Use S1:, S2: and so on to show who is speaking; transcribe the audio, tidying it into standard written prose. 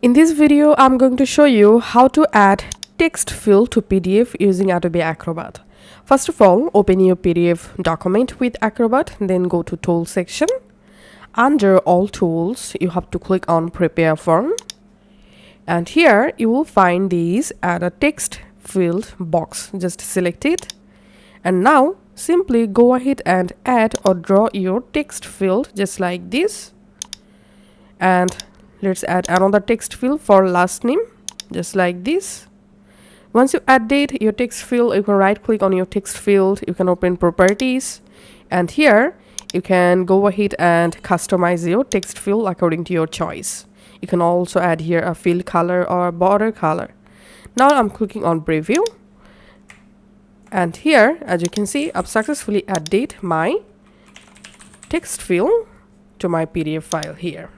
S1: In this video, I'm going to show you how to add text field to PDF using Adobe Acrobat. First of all, open your PDF document with Acrobat, then go to Tools section. Under All Tools, you have to click on Prepare Form. And here you will find these Add a Text Field box. Just select it. And now simply go ahead and add or draw your text field just like this. And let's add another text field for last name just like this. Once you added your text field, you can right click on your text field, you can open properties, and here you can go ahead and customize your text field according to your choice. You can also add here a field color or border color. Now I'm clicking on preview, and here as you can see, I've successfully added my text field to my PDF file here.